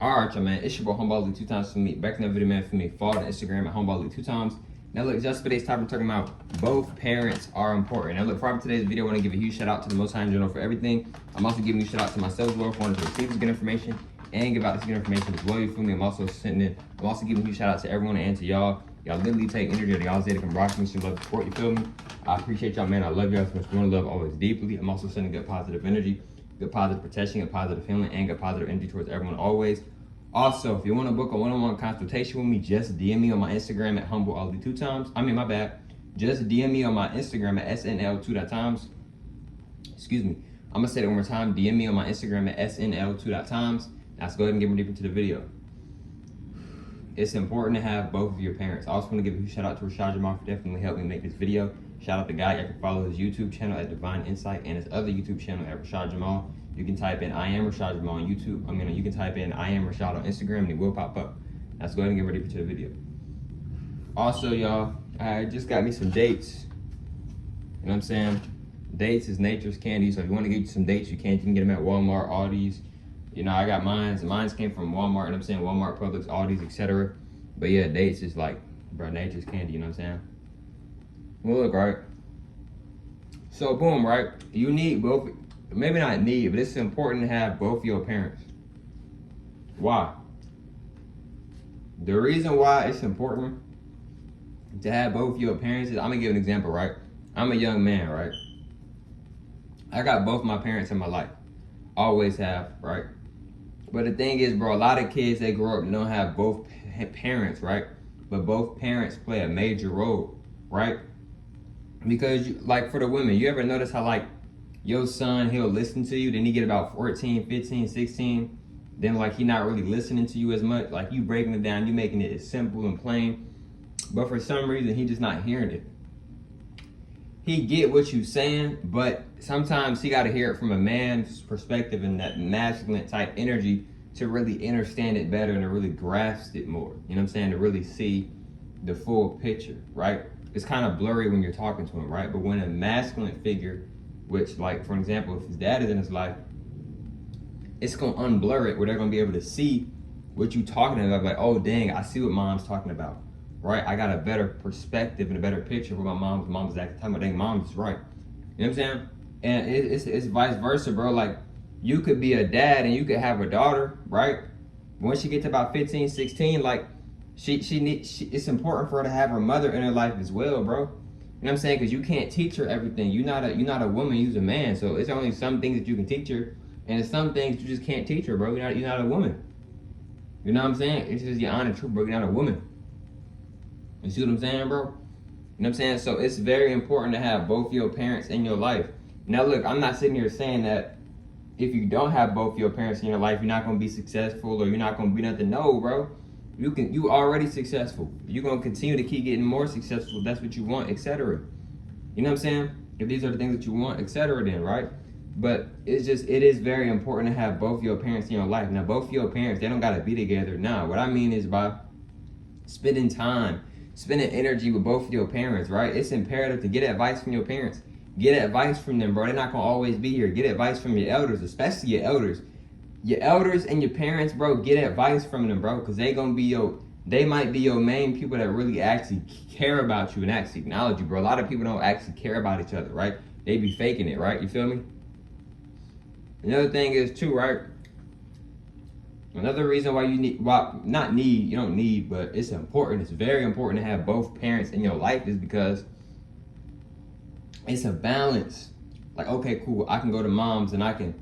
Alright, y'all, man. It's your boy Homeball League 2 times for me. Back in the video, man, for me. Follow the Instagram at Homeball League 2 times. Now, look, just for today's topic, we're talking about both parents are important. Now, look, for today's video, I want to give a huge shout out to the Most High in general for everything. I'm also giving you a shout out to myself as well for wanting to receive this good information and give out this good information as well. You feel me? I'm also giving a huge shout out to everyone and to y'all. Y'all literally take energy of y'all's day to come rock me, some love, support. You feel me? I appreciate y'all, man. I love y'all so much. One love always deeply. I'm also sending good positive energy, good positive protection, good positive feeling, and good positive energy towards everyone always. Also, if you want to book a one-on-one consultation with me, just DM me on my Instagram at HumbleAli2 times. Just DM me on my Instagram at SNL2.times. Excuse me. I'm going to say it one more time. DM me on my Instagram at SNL2.times. Now, let's go ahead and get more deep into the video. It's important to have both of your parents. I also want to give a huge shout out to Rashad Jamal for definitely helping me make this video. Shout out to Guy. You can follow his YouTube channel at Divine Insight and his other YouTube channel at Rashad Jamal. You can type in I am Rashad Jamal on YouTube. You can type in I am Rashad on Instagram and it will pop up. Let's go ahead and get ready for the video. Also, y'all, I just got me some dates. You know what I'm saying? Dates is nature's candy. So if you want to get you some dates, you can get them at Walmart, Aldi's. You know, I got mine. Mine's came from Walmart, and I'm saying Walmart, Publix, Aldi's, etc. But yeah, dates is like, bro, nature's candy, you know what I'm saying? Well, look, right? So boom, right? You need both, maybe not need, but it's important to have both your parents. Why? The reason why it's important to have both your parents is, I'm gonna give an example, right? I'm a young man, right? I got both my parents in my life. Always have, right? But the thing is, bro, a lot of kids, they grow up and don't have both parents, right? But both parents play a major role, right? Because, like, for the women, you ever notice how, like, your son, he'll listen to you, then he get about 14, 15, 16, then, like, he not really listening to you as much. Like, you breaking it down, you making it as simple and plain. But for some reason, he just not hearing it. He get what you saying, but sometimes he got to hear it from a man's perspective and that masculine type energy to really understand it better and to really grasp it more. You know what I'm saying? To really see the full picture, right? It's kind of blurry when you're talking to him, right? But when a masculine figure, which, like, for example, if his dad is in his life, it's going to unblur it where they're going to be able to see what you talking about. Like, oh, dang, I see what mom's talking about. Right, I got a better perspective and a better picture of what mom's actually talking about. Dang, mom's right. You know what I'm saying? And it's vice versa, bro. Like, you could be a dad and you could have a daughter, right? Once she gets to about 15, 16, like, it's important for her to have her mother in her life as well, bro. You know what I'm saying? Because you can't teach her everything. You're not a woman. You're a man. So it's only some things that you can teach her, and it's some things you just can't teach her, bro. You're not a woman. You know what I'm saying? It's just your honest truth, bro. You're not a woman. You see what I'm saying, bro? You know what I'm saying? So it's very important to have both your parents in your life. Now, look, I'm not sitting here saying that if you don't have both your parents in your life, you're not going to be successful or you're not going to be nothing. No, bro. You already successful. You're going to continue to keep getting more successful if that's what you want, etc. You know what I'm saying? If these are the things that you want, etc. then, right? But it is very important to have both your parents in your life. Now, both your parents, they don't got to be together. Now, what I mean is by spending time, spending energy with both of your parents, right? It's imperative to get advice from your parents. Get advice from them, bro. They're not gonna always be here. Get advice from your elders, especially your elders. Your elders and your parents, bro, get advice from them, bro, because they might be your main people that really actually care about you and actually acknowledge you, bro. A lot of people don't actually care about each other, right? They be faking it, right? You feel me? Another thing is too, right? Another reason why you don't need, but it's important, it's very important to have both parents in your life is because it's a balance. Like, okay, cool, I can go to mom's and I can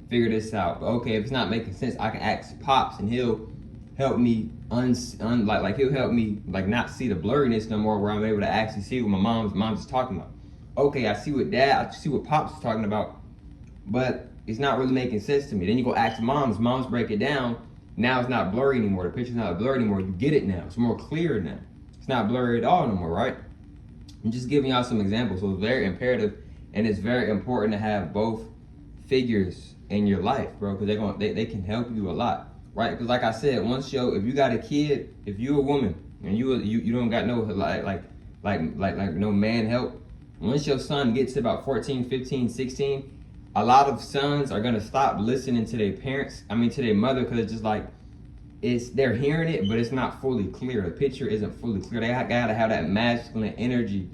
figure this out. But okay, if it's not making sense, I can ask pops and he'll help me he'll help me like not see the blurriness no more where I'm able to actually see what my mom's is talking about. Okay, I see what pops is talking about, but it's not really making sense to me. Then you go ask moms break it down. Now it's not blurry anymore. The picture's not blurry anymore. You get it now. It's more clear now. It's not blurry at all no more, right? I'm just giving y'all some examples. So it's very imperative and it's very important to have both figures in your life, bro, because they can help you a lot, right? Because like I said, if you got a kid, if you're a woman and you don't got no like no man help, once your son gets to about 14, 15, 16, a lot of sons are gonna stop listening to their parents, to their mother, because it's just like, they're hearing it, but it's not fully clear. The picture isn't fully clear. They gotta have that masculine energy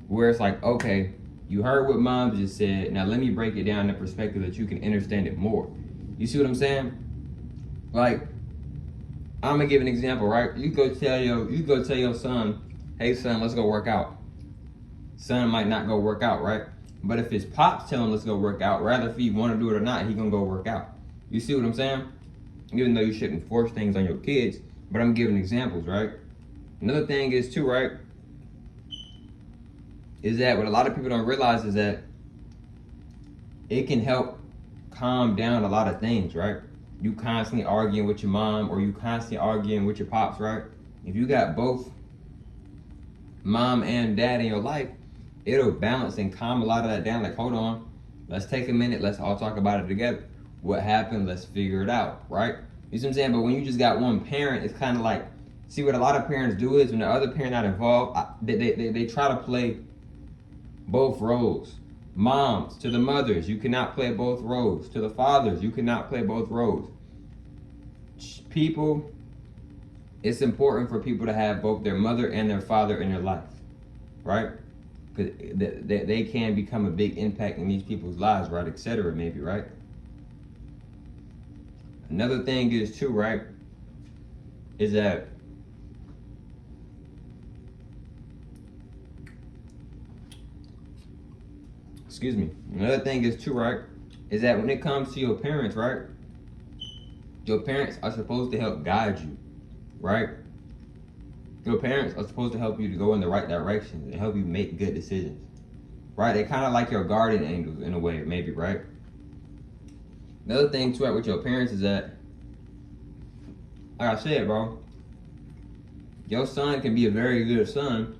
where it's like, okay, you heard what mom just said. Now let me break it down in a perspective that you can understand it more. You see what I'm saying? Like, I'm gonna give an example, right? You go tell your son, hey son, let's go work out. Son might not go work out, right? But if his pops tell him let's go work out, rather if he want to do it or not, he gonna go work out. You see what I'm saying? Even though you shouldn't force things on your kids, but I'm giving examples, right? Another thing is too, right? Is that what a lot of people don't realize is that it can help calm down a lot of things, right? You constantly arguing with your mom or you constantly arguing with your pops, right? If you got both mom and dad in your life, it'll balance and calm a lot of that down. Like, hold on, let's take a minute, let's all talk about it together. What happened? Let's figure it out, right? You see what I'm saying? But when you just got one parent, it's kind of like, see what a lot of parents do is when the other parent not involved, they try to play both roles. Moms to the mothers, you cannot play both roles. To the fathers, you cannot play both roles. People, it's important for people to have both their mother and their father in their life, right? Because they can become a big impact in these people's lives, right? Etc. Maybe, right? Another thing is too, right? Is that excuse me. Another thing is too, right? Is that when it comes to your parents, right? Your parents are supposed to help guide you, right? Your parents are supposed to help you to go in the right direction and help you make good decisions, right? They're kind of like your guardian angels in a way, maybe, right? Another thing too, right, with your parents is that, like I said, bro, your son can be a very good son,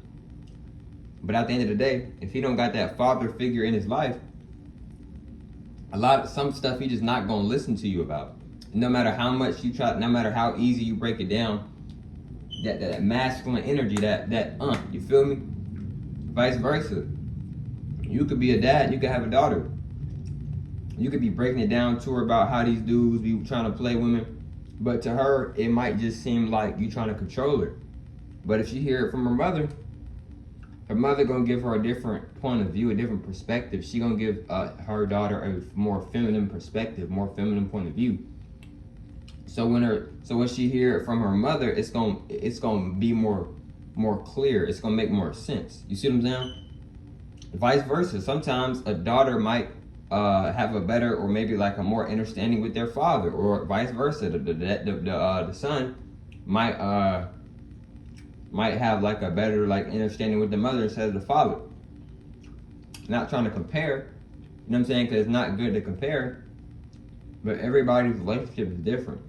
but at the end of the day, if he don't got that father figure in his life, some stuff he just not gonna listen to you about. No matter how much you try, no matter how easy you break it down, that masculine energy, you feel me? Vice versa. You could be a dad, you could have a daughter. You could be breaking it down to her about how these dudes be trying to play women, but to her, it might just seem like you trying to control her. But if she hear it from her mother gonna give her a different point of view, a different perspective. She gonna give her daughter a more feminine perspective, more feminine point of view. So when she hear it from her mother, it's gonna be more clear. It's gonna make more sense. You see what I'm saying? Vice versa. Sometimes a daughter might have a better or maybe like a more understanding with their father, or vice versa. The son might have like a better like understanding with the mother instead of the father. Not trying to compare, you know what I'm saying? Because it's not good to compare, but everybody's relationship is different.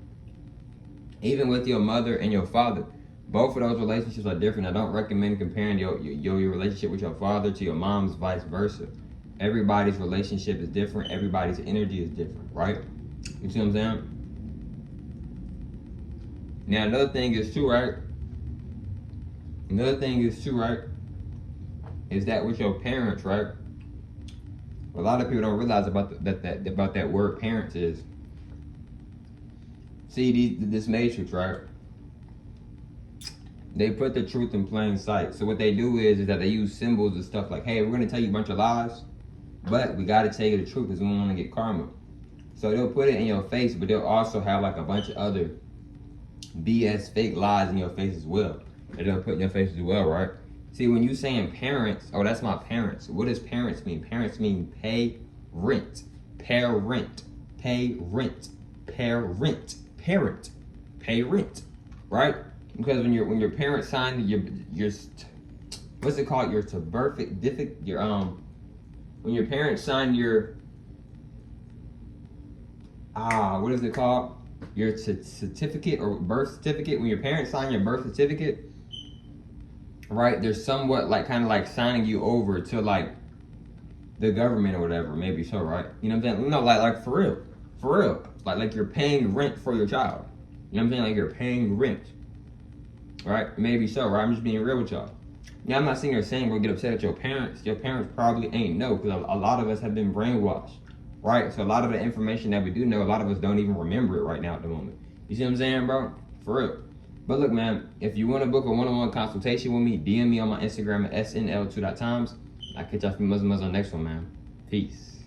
Even with your mother and your father, both of those relationships are different. I don't recommend comparing your relationship with your father to your mom's, vice versa. Everybody's relationship is different. Everybody's energy is different, right? You see what I'm saying? Now another thing is too, right? Is that with your parents, right? A lot of people don't realize about that word parents is. See this matrix, right? They put the truth in plain sight. So what they do is that they use symbols and stuff like, hey, we're gonna tell you a bunch of lies, but we gotta tell you the truth because we want to get karma. So they'll put it in your face, but they'll also have like a bunch of other BS fake lies in your face as well. That they'll put in your face as well, right? See, when you saying parents, oh, that's my parents. What does parents mean? Parents mean pay rent, parent, pay rent, parent, parent, pay rent, right? Because when your parents sign your what's it called? Your certificate, when your parents sign your what is it called? Your certificate or birth certificate. When your parents sign your birth certificate, right? They're somewhat like kind of like signing you over to like the government or whatever, maybe so, right? You know what I'm saying? No, like for real, like you're paying rent for your child. You know what I'm saying? Like you're paying rent, right? Maybe so, right? I'm just being real with y'all. Now I'm not sitting here saying go get upset at your parents. Your parents probably ain't know, because a lot of us have been brainwashed, right? So a lot of the information that we do know, a lot of us don't even remember it right now at the moment. You see what I'm saying, bro? For real. But look, man, if you want to book a one-on-one consultation with me, DM me on my Instagram at snl2.times. I'll catch y'all from Muslims on the next one, man. Peace.